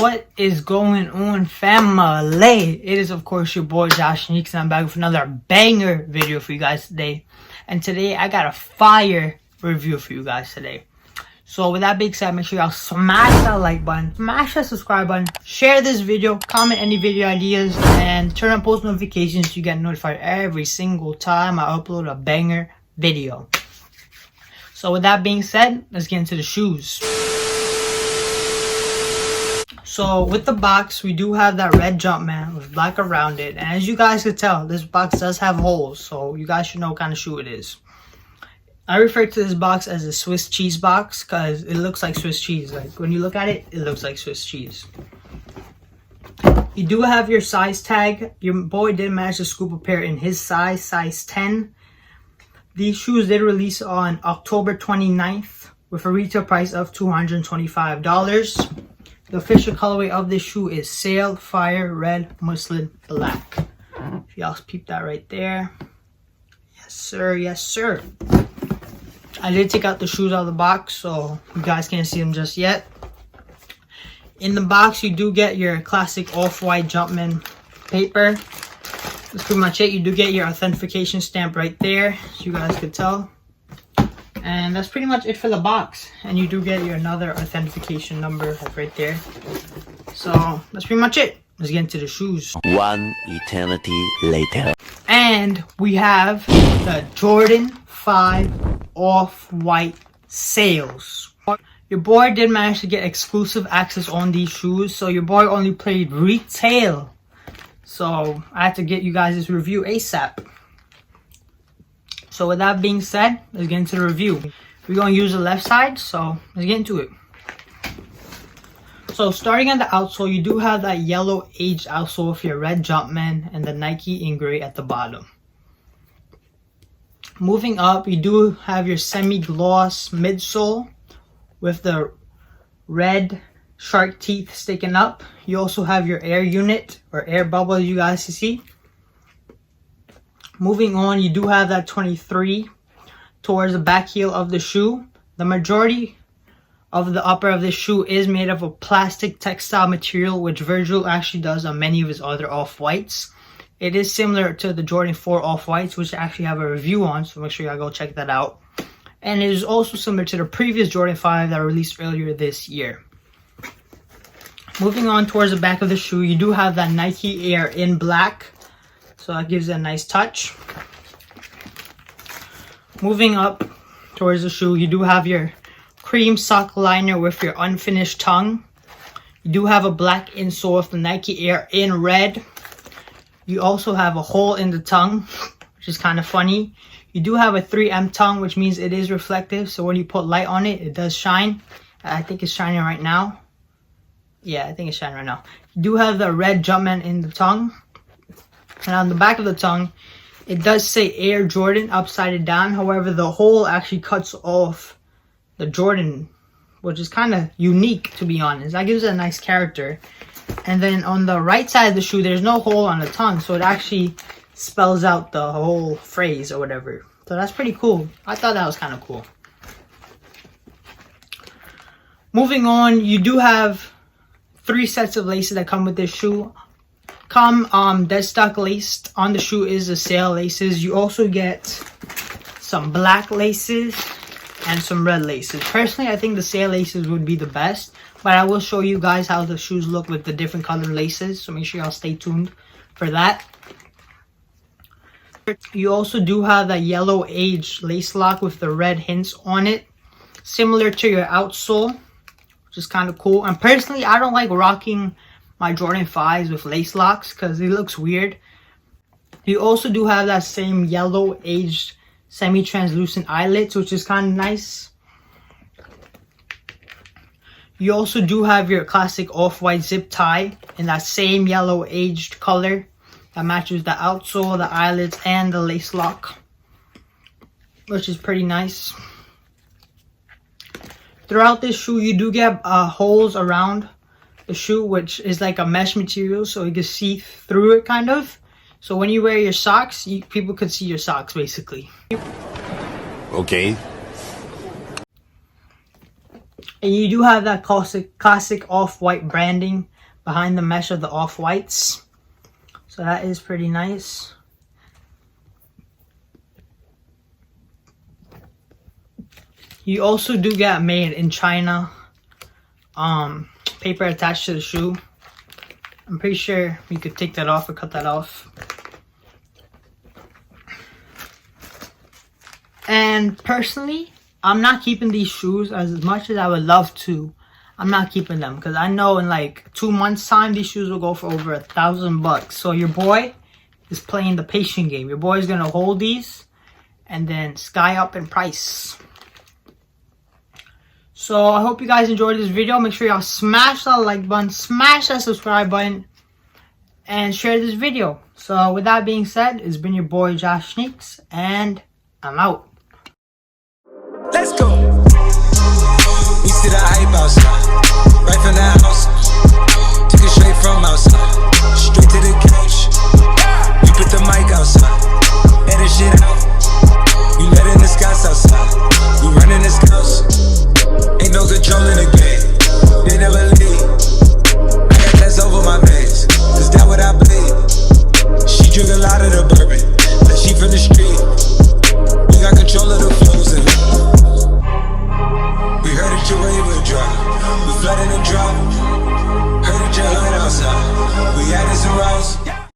What is going on, family? It is of course your boy Josh Neeks, and I'm back with another banger video for you guys today. And today I got a fire review for you guys today. So with that being said, make sure y'all smash that like button, smash that subscribe button, share this video, comment any video ideas, and turn on post notifications so you get notified every single time I upload a banger video. So with that being said, let's get into the shoes. So with the box, we do have that red Jumpman with black around it. And as you guys can tell, this box does have holes. So you guys should know what kind of shoe it is. I refer to this box as a Swiss cheese box because it looks like Swiss cheese. Like when you look at it, it looks like Swiss cheese. You do have your size tag. Your boy did manage to scoop a pair in his size 10. These shoes did release on October 29th with a retail price of $225. The official colorway of this shoe is Sail Fire Red Muslin Black. If y'all peep that right there. Yes sir, yes sir. I did take out the shoes out of the box, so you guys can't see them just yet. In the box, you do get your classic off-white Jumpman paper. That's pretty much it. You do get your authentication stamp right there, so you guys can tell. And that's pretty much it for the box. And you do get your another authentication number right there. So that's pretty much it. Let's get into the shoes. One eternity later. And we have the Jordan 5 off-white Sails. Your boy did manage to get exclusive access on these shoes. So your boy only played retail. So I had to get you guys this review ASAP. So with that being said, let's get into the review. We're going to use the left side, so let's get into it. So starting at the outsole, you do have that yellow aged outsole with your red Jumpman and the Nike in gray at the bottom. Moving up, you do have your semi-gloss midsole with the red shark teeth sticking up. You also have your air unit or air bubble, as you guys can see. Moving on, you do have that 23 towards the back heel of the shoe. The majority of the upper of this shoe is made of a plastic textile material, which Virgil actually does on many of his other off-whites. It is similar to the Jordan 4 off-whites, which I actually have a review on, so make sure y'all go check that out. And it is also similar to the previous Jordan 5 that released earlier this year. Moving on towards the back of the shoe, you do have that Nike Air in black. So that gives it a nice touch. Moving up towards the shoe, you do have your cream sock liner with your unfinished tongue. You do have a black insole with the Nike Air in red. You also have a hole in the tongue, which is kind of funny. You do have a 3M tongue, which means it is reflective. So when you put light on it, it does shine. I think it's shining right now. Yeah, I think it's shining right now. You do have the red Jumpman in the tongue. And on the back of the tongue, it does say Air Jordan upside down. However, the hole actually cuts off the Jordan, which is kind of unique, to be honest. That gives it a nice character. And then on the right side of the shoe, there's no hole on the tongue. So it actually spells out the whole phrase or whatever. So that's pretty cool. I thought that was kind of cool. Moving on, you do have 3 sets of laces that come with this shoe. Dead stock laced on the shoe is the Sail laces. You also get some black laces and some red laces. Personally, I think the Sail laces would be the best, but I will show you guys how the shoes look with the different colored laces, so make sure y'all stay tuned for that. You also do have that yellow aged lace lock with the red hints on it, similar to your outsole, which is kind of cool. And personally, I don't like rocking my Jordan 5s with lace locks because it looks weird. You also do have that same yellow aged semi-translucent eyelets, which is kind of nice. You also do have your classic off-white zip tie in that same yellow aged color that matches the outsole, the eyelets, and the lace lock, which is pretty nice. Throughout this shoe, you do get holes around the shoe, which is like a mesh material, so you can see through it kind of. So when you wear your socks, people could see your socks basically. Okay. And you do have that classic off-white branding behind the mesh of the off-whites. So that is pretty nice. You also do get made in China paper attached to the shoe. I'm pretty sure you could take that off or cut that off. And personally, I'm not keeping these shoes as much as I would love to. I'm not keeping them because I know in like 2 months time these shoes will go for over $1,000. So your boy is playing the patient game. Your boy is gonna hold these and then sky up in price. So I hope you guys enjoyed this video. Make sure y'all smash that like button, smash that subscribe button, and share this video. So with that being said, it's been your boy Josh Sneaks, and I'm out. Let's go.